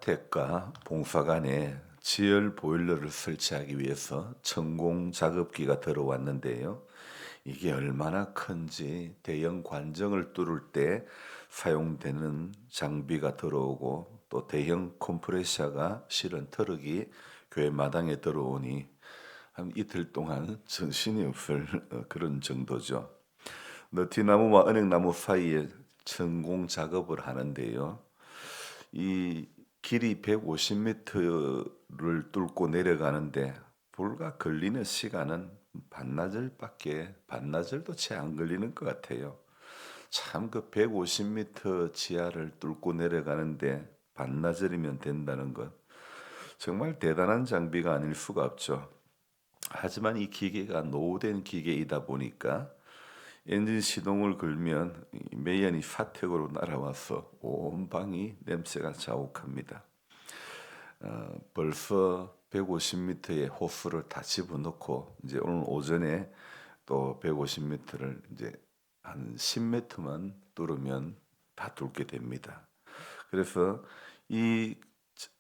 택과 봉사관에 지열 보일러를 설치하기 위해서 천공 작업기가 들어왔는데요. 이게 얼마나 큰지 대형 관정을 뚫을 때 사용되는 장비가 들어오고 또 대형 컴프레셔가 실은 트럭이 교회 마당에 들어오니 한 이틀 동안 정신이 없을 그런 정도죠. 너티나무와 은행나무 사이에 천공 작업을 하는데요. 이 길이 150m를 뚫고 내려가는데 불과 걸리는 시간은 반나절도 채 안 걸리는 것 같아요. 참 그 150m 지하를 뚫고 내려가는데 반나절이면 된다는 것. 정말 대단한 장비가 아닐 수가 없죠. 하지만 이 기계가 노후된 기계이다 보니까 엔진 시동을 걸면 이 매연이 사택으로 날아와서 온 방이 냄새가 자욱합니다. 벌써 150m의 호수를 다 집어넣고 이제 오늘 오전에 또 150m를 이제 한 10m만 뚫으면 다 뚫게 됩니다. 그래서 이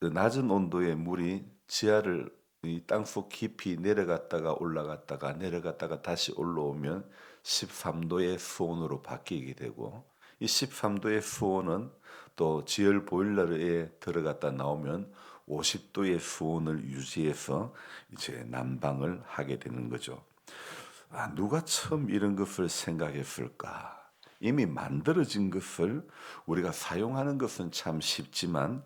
낮은 온도의 물이 지하를 이 땅속 깊이 내려갔다가 올라갔다가 내려갔다가 다시 올라오면 13도의 수온으로 바뀌게 되고 이 13도의 수온은 또 지열 보일러에 들어갔다 나오면 50도의 수온을 유지해서 이제 난방을 하게 되는 거죠. 누가 처음 이런 것을 생각했을까? 이미 만들어진 것을 우리가 사용하는 것은 참 쉽지만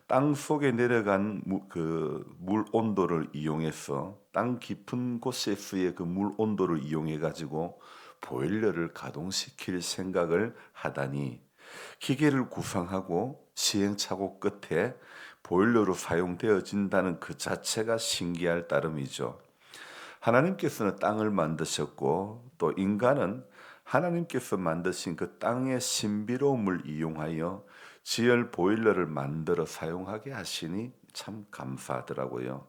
땅 속에 내려간 물 온도를 이용해서 땅 깊은 곳에서의 그 물 온도를 이용해 가지고 보일러를 가동시킬 생각을 하다니 기계를 구성하고 시행착오 끝에 보일러로 사용되어진다는 그 자체가 신기할 따름이죠. 하나님께서는 땅을 만드셨고 또 인간은 하나님께서 만드신 그 땅의 신비로움을 이용하여 지열 보일러를 만들어 사용하게 하시니 참 감사하더라고요.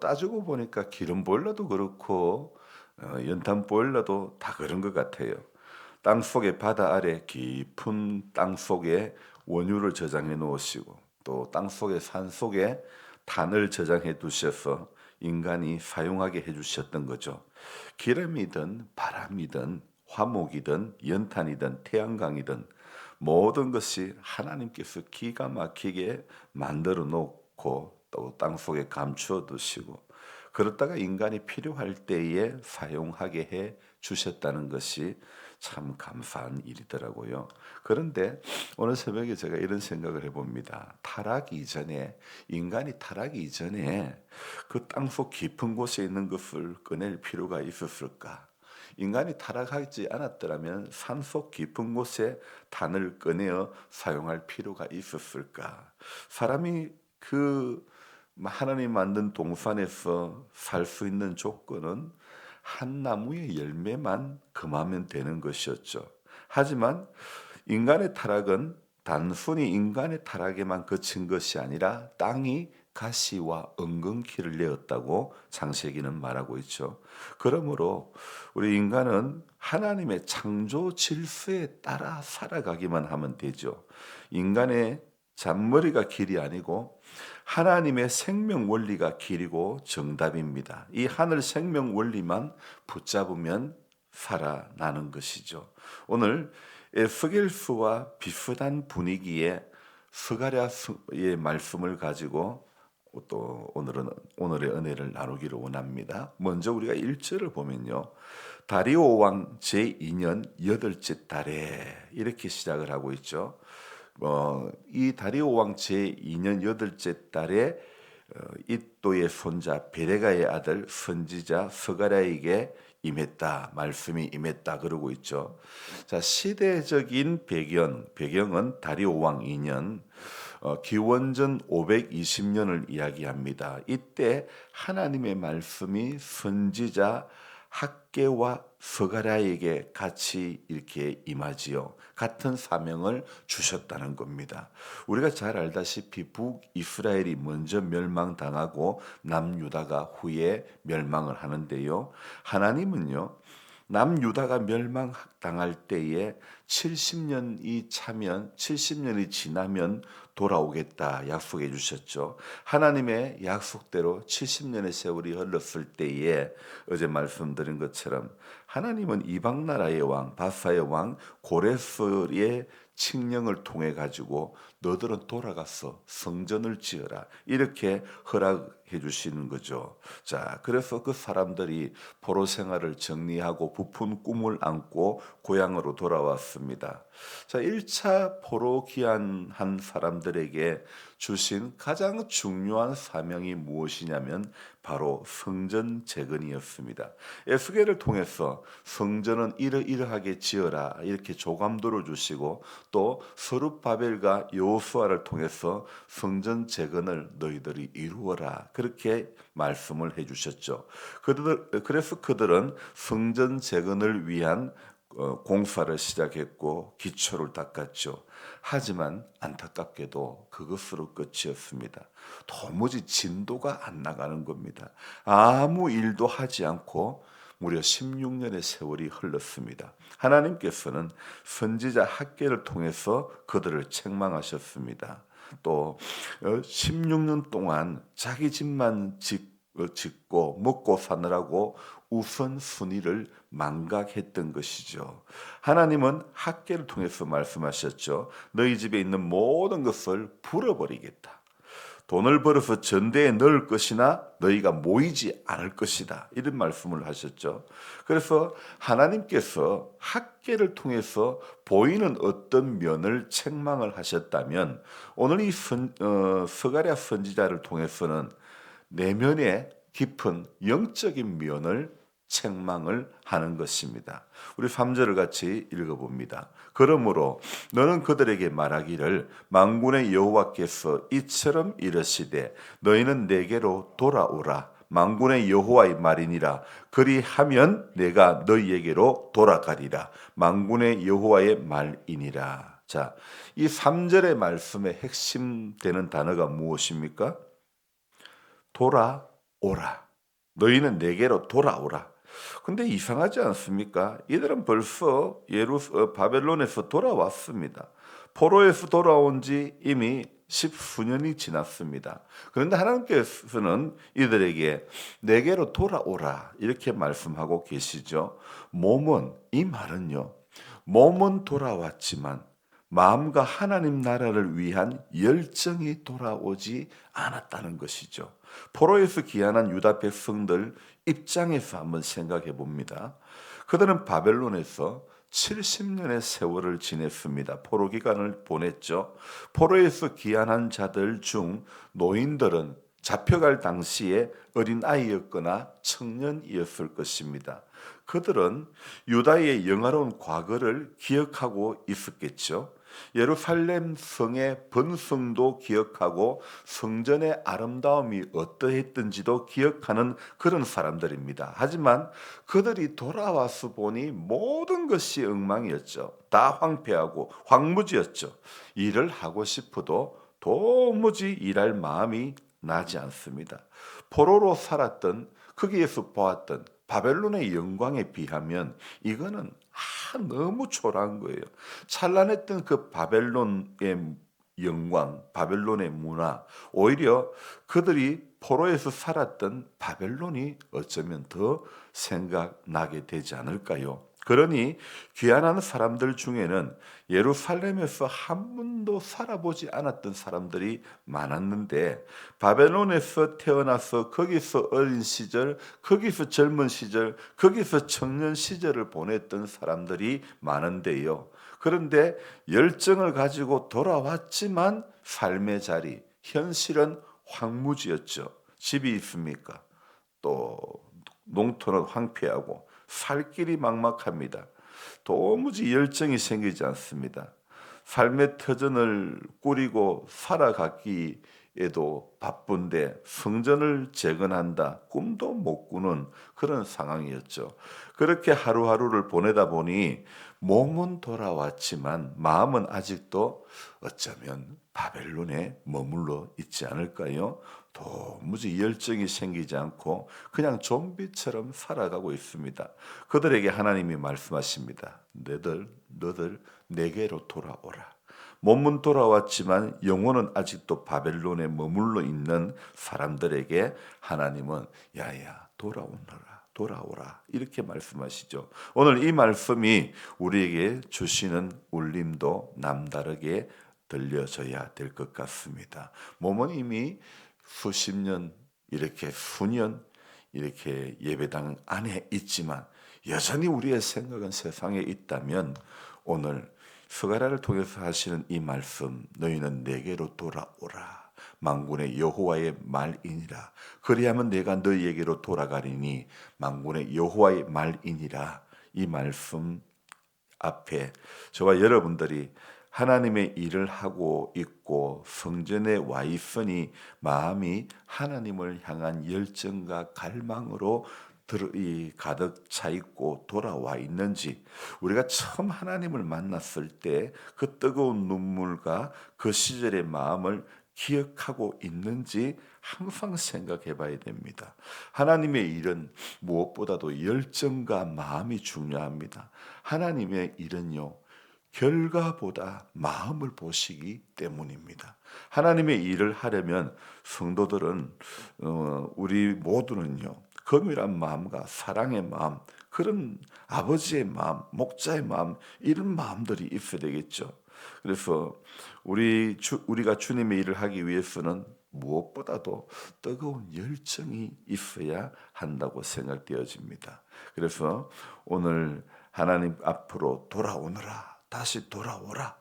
따지고 보니까 기름 보일러도 그렇고 연탄 보일러도 다 그런 것 같아요. 땅 속에 바다 아래 깊은 땅 속에 원유를 저장해 놓으시고 또 땅 속에 산 속에 탄을 저장해 두셔서 인간이 사용하게 해 주셨던 거죠. 기름이든 바람이든 화목이든 연탄이든 태양광이든 모든 것이 하나님께서 기가 막히게 만들어 놓고 또 땅속에 감추어 두시고 그렇다가 인간이 필요할 때에 사용하게 해 주셨다는 것이 참 감사한 일이더라고요. 그런데 오늘 새벽에 제가 이런 생각을 해봅니다. 인간이 타락 이전에 그 땅속 깊은 곳에 있는 것을 꺼낼 필요가 있었을까? 인간이 타락하지 않았더라면 산속 깊은 곳에 단을 꺼내어 사용할 필요가 있었을까? 사람이 하나님 만든 동산에서 살 수 있는 조건은 한 나무의 열매만 금하면 되는 것이었죠. 하지만 인간의 타락은 단순히 인간의 타락에만 그친 것이 아니라 땅이 가시와 엉겅퀴를 내었다고 창세기는 말하고 있죠. 그러므로 우리 인간은 하나님의 창조 질서에 따라 살아가기만 하면 되죠. 인간의 잔머리가 길이 아니고 하나님의 생명 원리가 길이고 정답입니다. 이 하늘 생명 원리만 붙잡으면 살아나는 것이죠. 오늘 에스겔서와 비슷한 분위기의 스가랴의 말씀을 가지고 또 오늘의 은혜를 나누기를 원합니다. 먼저 우리가 1절을 보면요. 다리오 왕 제2년 8째 달에 이렇게 시작을 하고 있죠. 이 다리오 왕 제2년 8째 달에 이또의 손자 베레가의 아들 선지자 스가랴에게 임했다. 말씀이 임했다 그러고 있죠. 자, 시대적인 배경은 다리오 왕 2년 기원전 520년을 이야기합니다. 이때 하나님의 말씀이 선지자 학개와 스가랴에게 같이 이렇게 임하지요. 같은 사명을 주셨다는 겁니다. 우리가 잘 알다시피 북이스라엘이 먼저 멸망당하고 남유다가 후에 멸망을 하는데요. 하나님은요. 남유다가 멸망당할 때에 70년이 지나면 돌아오겠다 약속해 주셨죠. 하나님의 약속대로 70년의 세월이 흘렀을 때에 어제 말씀드린 것처럼 하나님은 이방 나라의 왕 바사의 왕 고레스의 칙령을 통해 가지고 너들은 돌아가서 성전을 지어라 이렇게 허락해 주시는 거죠. 자, 그래서 그 사람들이 포로 생활을 정리하고 부푼 꿈을 안고 고향으로 돌아왔습니다. 자, 1차 포로 귀환한 사람들에게 주신 가장 중요한 사명이 무엇이냐면 바로 성전 재건이었습니다. 에스겔을 통해서 성전은 이러이러하게 지어라 이렇게 조감도를 주시고 또 스룹바벨과 여호수아를 통해서 성전 재건을 너희들이 이루어라 그렇게 말씀을 해주셨죠. 그래서 그들은 성전 재건을 위한 공사를 시작했고 기초를 닦았죠. 하지만 안타깝게도 그것으로 끝이었습니다. 도무지 진도가 안 나가는 겁니다. 아무 일도 하지 않고 무려 16년의 세월이 흘렀습니다. 하나님께서는 선지자 학개를 통해서 그들을 책망하셨습니다. 또 16년 동안 자기 집만 짓고 먹고 사느라고 우선순위를 망각했던 것이죠. 하나님은 학개를 통해서 말씀하셨죠. 너희 집에 있는 모든 것을 불어버리겠다. 돈을 벌어서 전대에 넣을 것이나 너희가 모이지 않을 것이다. 이런 말씀을 하셨죠. 그래서 하나님께서 학개를 통해서 보이는 어떤 면을 책망을 하셨다면 오늘 이 스가랴 선지자를 통해서는 내면의 깊은 영적인 면을 책망을 하는 것입니다. 우리 3절을 같이 읽어봅니다. 그러므로 너는 그들에게 말하기를 만군의 여호와께서 이처럼 이르시되 너희는 내게로 돌아오라. 만군의 여호와의 말이니라. 그리하면 내가 너희에게로 돌아가리라. 만군의 여호와의 말이니라. 자, 이 3절의 말씀의 핵심 되는 단어가 무엇입니까? 돌아오라. 너희는 내게로 돌아오라. 근데 이상하지 않습니까? 이들은 벌써 바벨론에서 돌아왔습니다. 포로에서 돌아온 지 이미 십수년이 지났습니다. 그런데 하나님께서는 이들에게 내게로 돌아오라 이렇게 말씀하고 계시죠. 이 말은요. 몸은 돌아왔지만 마음과 하나님 나라를 위한 열정이 돌아오지 않았다는 것이죠. 포로에서 귀환한 유다 백성들 입장에서 한번 생각해 봅니다. 그들은 바벨론에서 70년의 세월을 지냈습니다. 포로 기간을 보냈죠. 포로에서 귀환한 자들 중 노인들은 잡혀갈 당시에 어린 아이였거나 청년이었을 것입니다. 그들은 유다의 영화로운 과거를 기억하고 있었겠죠. 예루살렘 성의 번성도 기억하고 성전의 아름다움이 어떠했던지도 기억하는 그런 사람들입니다. 하지만 그들이 돌아와서 보니 모든 것이 엉망이었죠. 다 황폐하고 황무지였죠. 일을 하고 싶어도 도무지 일할 마음이 나지 않습니다. 포로로 살았던 거기에서 보았던 바벨론의 영광에 비하면 이거는 너무 초라한 거예요. 찬란했던 그 바벨론의 영광, 바벨론의 문화, 오히려 그들이 포로에서 살았던 바벨론이 어쩌면 더 생각나게 되지 않을까요? 그러니 귀환하는 사람들 중에는 예루살렘에서 한 번도 살아보지 않았던 사람들이 많았는데 바벨론에서 태어나서 거기서 어린 시절, 거기서 젊은 시절, 거기서 청년 시절을 보냈던 사람들이 많은데요. 그런데 열정을 가지고 돌아왔지만 삶의 자리, 현실은 황무지였죠. 집이 있습니까? 또 농토는 황폐하고 살 길이 막막합니다. 도무지 열정이 생기지 않습니다. 삶의 터전을 꾸리고 살아가기에도 바쁜데 성전을 재건한다 꿈도 못 꾸는 그런 상황이었죠. 그렇게 하루하루를 보내다 보니 몸은 돌아왔지만 마음은 아직도 어쩌면 바벨론에 머물러 있지 않을까요? 도무지 열정이 생기지 않고 그냥 좀비처럼 살아가고 있습니다. 그들에게 하나님이 말씀하십니다. 너들 내게로 돌아오라. 몸은 돌아왔지만 영혼은 아직도 바벨론에 머물러 있는 사람들에게 하나님은 야야 돌아오라 이렇게 말씀하시죠. 오늘 이 말씀이 우리에게 주시는 울림도 남다르게 들려져야 될 것 같습니다. 몸은 이미 수십 년 이렇게 수년 이렇게 예배당 안에 있지만 여전히 우리의 생각은 세상에 있다면 오늘 스가랴를 통해서 하시는 이 말씀 너희는 내게로 돌아오라 만군의 여호와의 말이니라 그리하면 내가 너희에게로 돌아가리니 만군의 여호와의 말이니라 이 말씀 앞에 저와 여러분들이 하나님의 일을 하고 있고 성전에 와 있으니 마음이 하나님을 향한 열정과 갈망으로 가득 차 있고 돌아와 있는지 우리가 처음 하나님을 만났을 때 그 뜨거운 눈물과 그 시절의 마음을 기억하고 있는지 항상 생각해 봐야 됩니다. 하나님의 일은 무엇보다도 열정과 마음이 중요합니다. 하나님의 일은요, 결과보다 마음을 보시기 때문입니다. 하나님의 일을 하려면 성도들은 우리 모두는요. 긍휼한 마음과 사랑의 마음, 그런 아버지의 마음, 목자의 마음 이런 마음들이 있어야 되겠죠. 그래서 우리가 주님의 일을 하기 위해서는 무엇보다도 뜨거운 열정이 있어야 한다고 생각되어집니다. 그래서 오늘 하나님 앞으로 돌아오너라. 다시 돌아오라.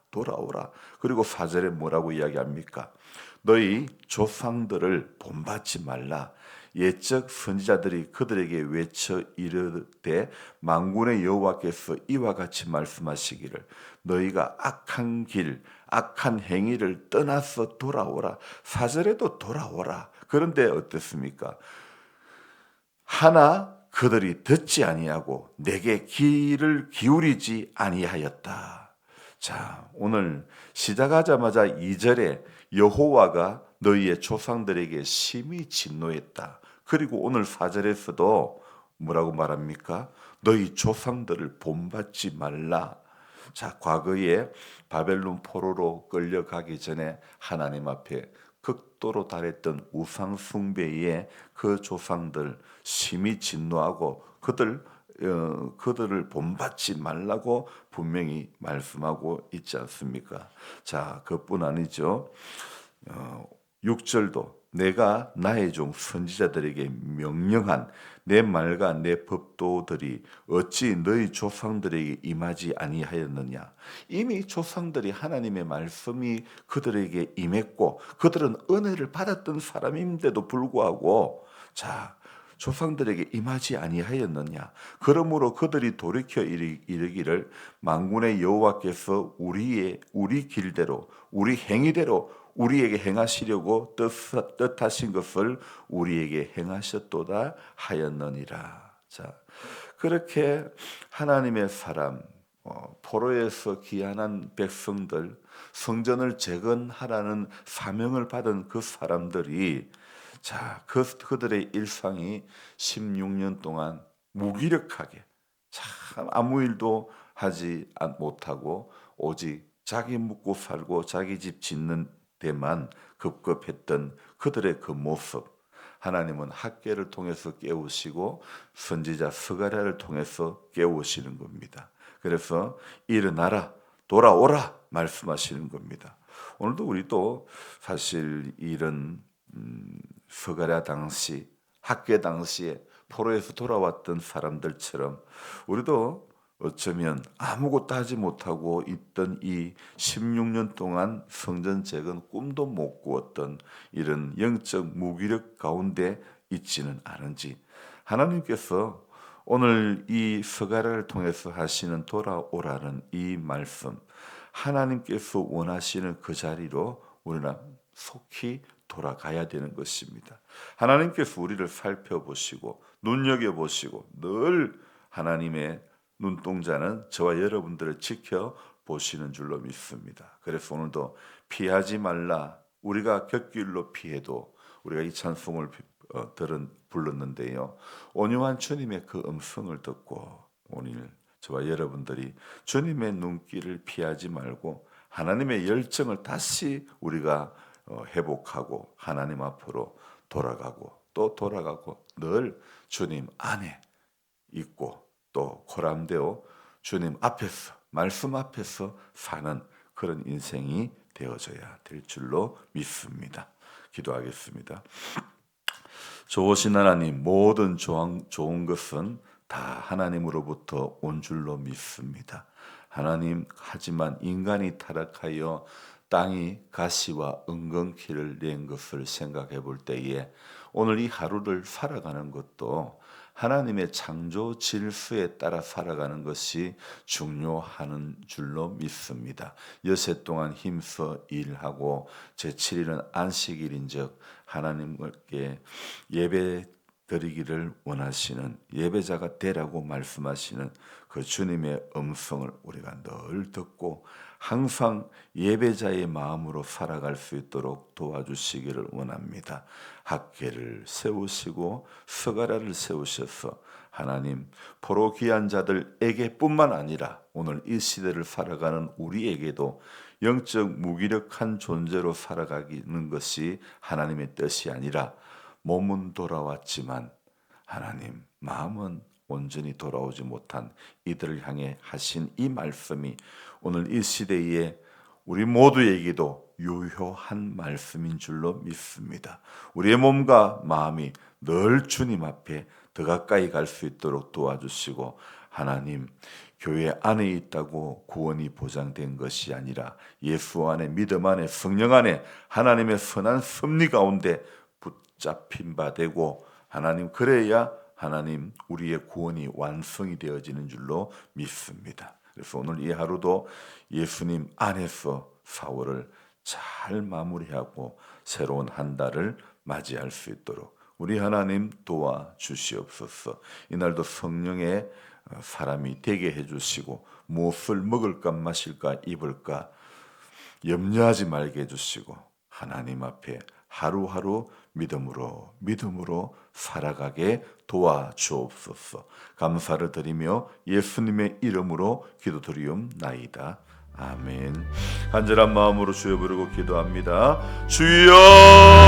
그리고 4절에 뭐라고 이야기합니까? 너희 조상들을 본받지 말라. 옛적 선지자들이 그들에게 외쳐 이르되 만군의 여호와께서 이와 같이 말씀하시기를 너희가 악한 길, 악한 행위를 떠나서 돌아오라. 4절에도 돌아오라. 그런데 어떻습니까? 하나 그들이 듣지 아니하고 내게 귀를 기울이지 아니하였다. 자, 오늘 시작하자마자 2절에 여호와가 너희의 조상들에게 심히 진노했다. 그리고 오늘 4절에서도 뭐라고 말합니까? 너희 조상들을 본받지 말라. 자, 과거에 바벨론 포로로 끌려가기 전에 하나님 앞에 극도로 달했던 우상 숭배에 그 조상들 심히 진노하고 그들을 본받지 말라고 분명히 말씀하고 있지 않습니까? 자, 그뿐 아니죠. 6절도 내가 나의 종 선지자들에게 명령한 내 말과 내 법도들이 어찌 너희 조상들에게 임하지 아니하였느냐. 이미 조상들이 하나님의 말씀이 그들에게 임했고 그들은 은혜를 받았던 사람인데도 불구하고 자 조상들에게 임하지 아니하였느냐. 그러므로 그들이 돌이켜 이르기를 만군의 여호와께서 우리 길대로 우리 행위대로 우리에게 행하시려고 뜻하신 것을 우리에게 행하셨도다 하였느니라. 자, 그렇게 하나님의 사람 포로에서 귀환한 백성들 성전을 재건하라는 사명을 받은 그 사람들이 자, 그들의 일상이 16년 동안 무기력하게 참 아무 일도 하지 못하고 오직 자기 묵고 살고 자기 집 짓는 데만 급급했던 그들의 그 모습 하나님은 학개를 통해서 깨우시고 선지자 스가랴를 통해서 깨우시는 겁니다. 그래서 일어나라 돌아오라 말씀하시는 겁니다. 오늘도 우리도 사실 이런 스가랴 당시 학개 당시에 포로에서 돌아왔던 사람들처럼 우리도 어쩌면 아무것도 하지 못하고 있던 이 16년 동안 성전 재건 꿈도 못 꾸었던 이런 영적 무기력 가운데 있지는 않은지 하나님께서 오늘 이 스가랴를 통해서 하시는 돌아오라는 이 말씀 하나님께서 원하시는 그 자리로 우리는 속히 돌아가야 되는 것입니다. 하나님께서 우리를 살펴보시고 눈여겨보시고 늘 하나님의 눈동자는 저와 여러분들을 지켜보시는 줄로 믿습니다. 그래서 오늘도 피하지 말라. 우리가 곁길로 피해도 우리가 이 찬송을 불렀는데요. 온유한 주님의 그 음성을 듣고 오늘 저와 여러분들이 주님의 눈길을 피하지 말고 하나님의 열정을 다시 우리가 회복하고 하나님 앞으로 돌아가고 또 돌아가고 늘 주님 안에 있고 또 고람되어 주님 앞에서 말씀 앞에서 사는 그런 인생이 되어져야 될 줄로 믿습니다. 기도하겠습니다. 좋으신 하나님, 모든 좋은 것은 다 하나님으로부터 온 줄로 믿습니다. 하나님, 하지만 인간이 타락하여 땅이 가시와 은근키를 낸 것을 생각해 볼 때에 오늘 이 하루를 살아가는 것도 하나님의 창조 질서에 따라 살아가는 것이 중요한 줄로 믿습니다. 여세 동안 힘써 일하고 제7일은 안식일인즉 하나님께 예배 드리기를 원하시는 예배자가 되라고 말씀하시는 그 주님의 음성을 우리가 늘 듣고 항상 예배자의 마음으로 살아갈 수 있도록 도와주시기를 원합니다. 학계를 세우시고 스가랴를 세우셔서 하나님 포로 귀한 자들에게뿐만 아니라 오늘 이 시대를 살아가는 우리에게도 영적 무기력한 존재로 살아가는 것이 하나님의 뜻이 아니라 몸은 돌아왔지만 하나님 마음은 온전히 돌아오지 못한 이들을 향해 하신 이 말씀이 오늘 이 시대에 우리 모두에게도 유효한 말씀인 줄로 믿습니다. 우리의 몸과 마음이 늘 주님 앞에 더 가까이 갈 수 있도록 도와주시고 하나님 교회 안에 있다고 구원이 보장된 것이 아니라 예수 안에 믿음 안에 성령 안에 하나님의 선한 섭리 가운데 붙잡힌 바 되고 하나님 그래야 하나님 우리의 구원이 완성이 되어지는 줄로 믿습니다. 그래서 오늘 이 하루도 예수님 안에서 4월을 잘 마무리하고 새로운 한 달을 맞이할 수 있도록 우리 하나님 도와주시옵소서. 이날도 성령의 사람이 되게 해주시고 무엇을 먹을까 마실까 입을까 염려하지 말게 해주시고 하나님 앞에 하루하루 믿음으로 살아가게 도와주옵소서. 감사를 드리며 예수님의 이름으로 기도드리옵나이다. 아멘. 간절한 마음으로 주여 부르고 기도합니다. 주여